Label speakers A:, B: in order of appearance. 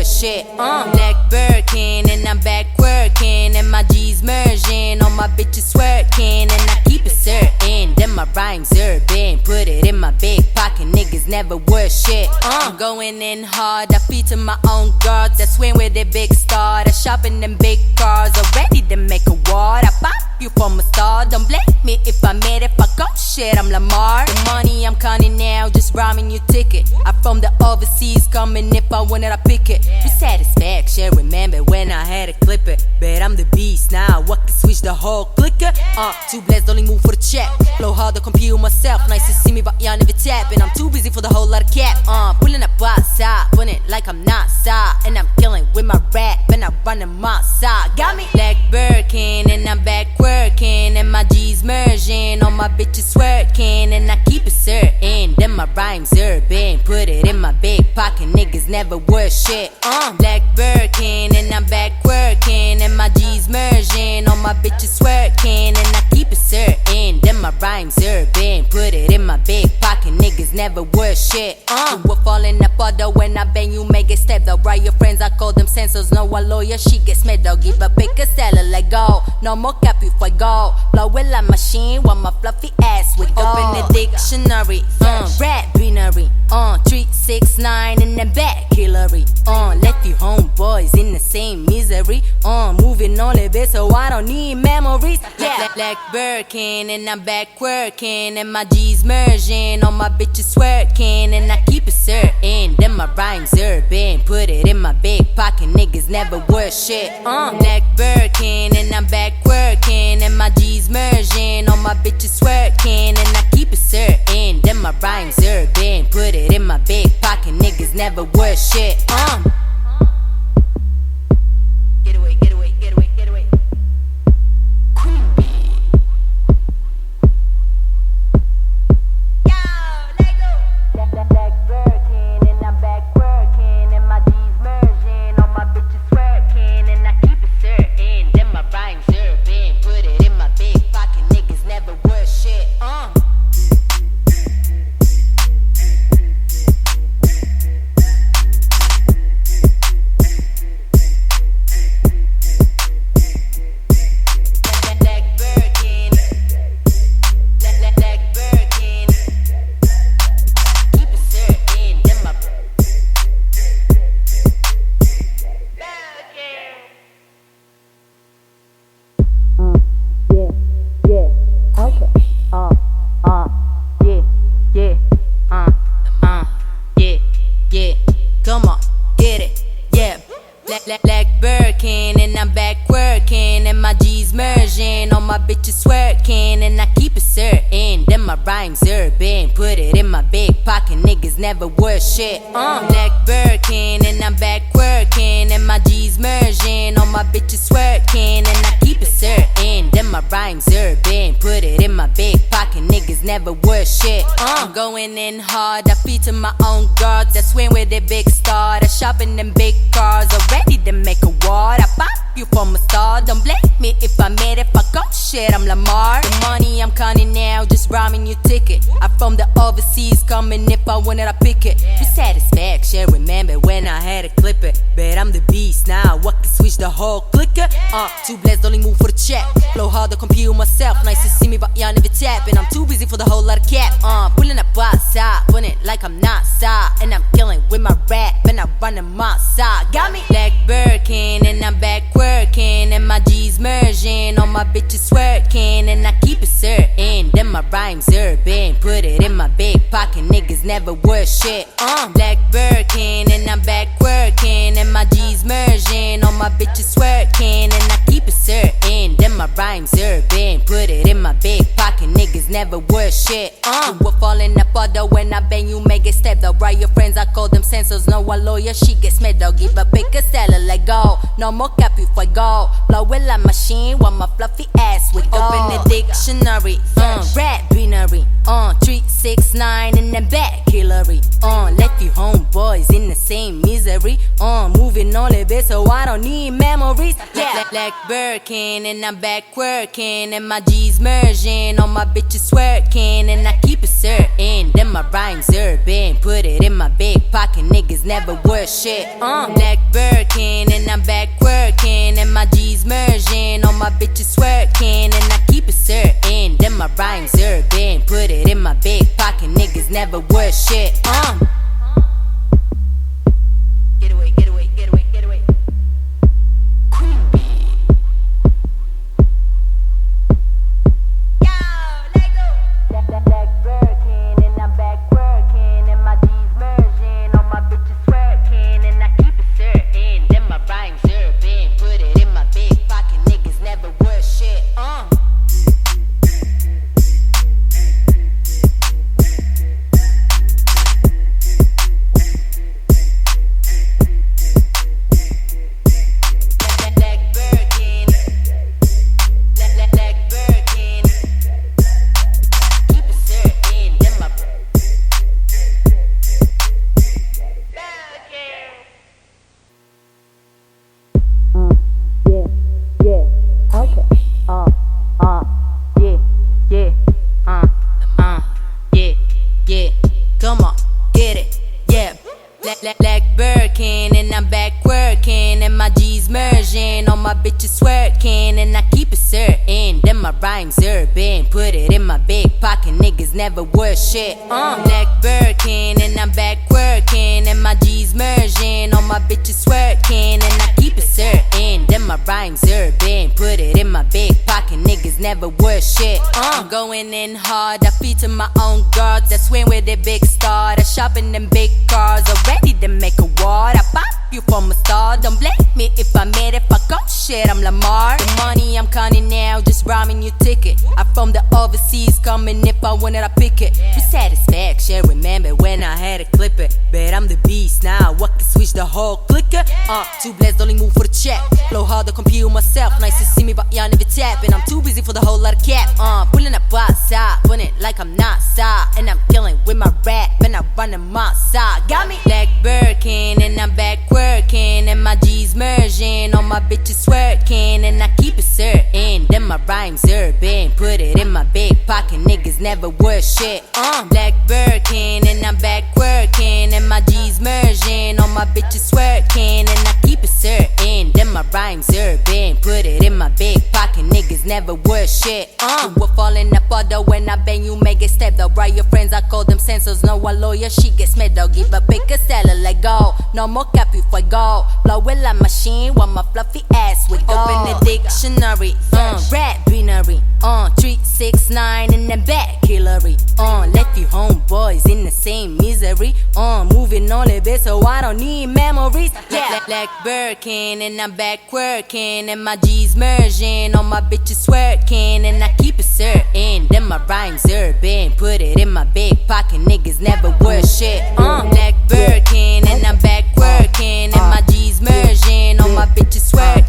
A: shit. Black Birkin and I'm back working, and my G's merging, all my bitches working, and I keep it certain. Then my rhymes urban, put it in my big pocket, niggas never worth shit. I'm going in hard, I feed to my own gods, I swing with a big star, I shop in them big cars, ready to make a ward. I pop you from a star, don't blame me if I made it, fuck up shit, I'm Lamar. The money I'm counting now, just rhyming your ticket. I from the overseas, coming if I want it, I pick it. With satisfaction, remember when I had to clip it. Bet I'm the beast now, I can switch the whole clicker. Too blessed, only move for the check. Flow hard to compute myself, nice to see me, but y'all never tap. And I'm too busy for the whole lot of cap. Pulling up outside, putting it like I'm not side. And I'm killing with my rap, and I'm running my side. Got me? Black Birkin, and I'm back working, and my G's merging, all my bitches working, and I keep it certain. Then my rhymes urban, put it in my big pocket, niggas never worth shit. Black Birkin, and I'm back working, and my G's merging, all my bitches working, and I keep it certain. Then my rhymes urban, put it in my big pocket, niggas never worth shit. We're falling apart though, when I bang you make it step though. Right, your friends I call them sensors, no one lawyer, she gets mad though. Give a pick a seller, let go, no more Copy Fuego. Blow it like machine, while my fluffy ass with gold. Open the dictionary, rap binary, 3, 6, 9 in the back Hillary. Left you homeboys in the same misery. Moving on a bit, so I don't need memories. Yeah, Black Birkin, and I'm back working, and my G's merging, all my bitches working, and I keep it certain. Then my rhymes urban, put it in my big pocket, niggas never worth shit. Black Birkin, and I'm back working, and my G's merging, all my bitches working, and I keep it certain. Then my rhymes urban, put it in my big pocket, niggas never worth shit. Get away, get away, get away, get away. Queen bee. Yo, let go. Black Birkin, and I'm back working, and my G's merging, all my bitches working, and I keep it certain. Then my rhymes urban, put it in my big pocket, niggas never worth shit. Come on, get it, yeah. Black Birkin, and I'm back working, and my G's merging, all my bitches working, and I keep it certain. Then my rhymes urban, put it in my big pocket, niggas never worth shit. Black Birkin, and I'm back working, and my G's merging, all my bitches working, and I keep it certain. Then my rhymes urban, put it in my big pocket, niggas never worth shit. I'm going in hard, I feed to my own gods, I swing with a big star, I shop in them big cars, ready to make a ward. I pop you from a star, don't blame me if I made it, fuck up shit, I'm Lamar. The money I'm counting now, just rhyming your ticket. I from the overseas, coming if I want it, I pick it. With satisfaction, remember when I had to clip it. Bet I'm the beast now, I can switch the whole clicker. Too blessed, only move for the check. Flow hard to compute myself, nice to see me, but y'all never tap. And I'm too busy for the whole lot of cap. Pulling up outside, putting it like I'm not side. And I'm killing with my rap, and I'm running my side. Got me? Black Birkin, and I'm back working, and my G's merging, all my bitches working, and I keep it certain. Then my rhymes urban, put it in my big pocket, niggas never worth shit. Black Birkin, and I'm back working, and my G's merging, all my bitches working, and I keep it certain. Then my rhymes urban, put it in my big pocket, niggas never worth shit. We're falling apart though, when I bang you make it step though. Right, your friends I call them sensors, no one lawyer, she gets mad though. Give a pick a seller, let go, no more Copy Fuego. Blow it like machine, while my fluffy ass with gold. Open the dictionary, rap binary, 3, 6, 9 in the back Hillary. Left you homeboys in the same misery. Moving on a bit, so I don't need memories. Yeah. Black Birkin and I'm back working, and my G's merging, all my bitches working, and I keep it certain. Then my rhymes urban, put it in my big pocket, niggas never worth shit. Black Birkin and I'm back working, and my G's merging, all my bitches working, and I keep it certain. Then my rhymes urban, put it in my big pocket, niggas never worth shit. Get away, get away, get away, get away. Black Birkin and I'm back working, and my G's merging, all my bitches working, and I keep it certain. Then my rhymes urban, put it in my big pocket, niggas never worth shit. Come on, get it, yeah. Black Birkin and I'm back working, and my G's merging, all my bitches working, and I keep it certain. Then my rhymes urban, put it in my big pocket, niggas never worth shit. Black Birkin and I'm back working, and my G's merging, all my bitches working, and I keep it certain. Then my rhymes urban, put it in my big pocket, niggas never worth shit. I'm going in hard, I feed to my own guards, I swing with a big star, I shop in them big cars, ready to make a war. I pop you from a star, don't blame me if I made it, fuck up shit, I'm Lamar. The money I'm counting now, just rhyming your ticket. I'm from the overseas, coming if I wanted I pick it. For satisfaction, remember when I had to clip it. Bet I'm the beast now, I can switch the whole clicker. Too blessed, only move for the check. Flow hard to compete with myself, nice to see me but y'all never tap. And I'm too busy for the whole lot of cap. Pulling up outside, putting it like I'm not side. And I'm killing with my rap, and I'm running my side. Got me? Black Birkin and I'm back working, and my G's merging, all my bitches working, and I keep it certain. Then my rhymes urban, put it in my big pocket, niggas never worth shit. Black Birkin and I'm back working, and my G's merging, all my bitches working, and I keep it certain. Then my rhymes urban, put it in my big pocket, niggas never worth shit. We're falling apart though when I bang you, make it step though. Right, your friends, I call them sensors, no one lawyer, she gets mad though. Give a pick a seller, let go, no more Copy for go. Blow it like machine while my fluffy ass with go. Open the dictionary, rap binary, 369 in the back Hillary, left you homeboys in the same misery, moving on a bit so I don't need memories. Yeah, Black Birkin and I'm back working, and my G's merging, all my bitches working, and I keep it certain. Then my rhymes urban, put it in my big pocket, niggas never worth shit. Black Birkin and I'm back working, and my G's merging, all my bitches working.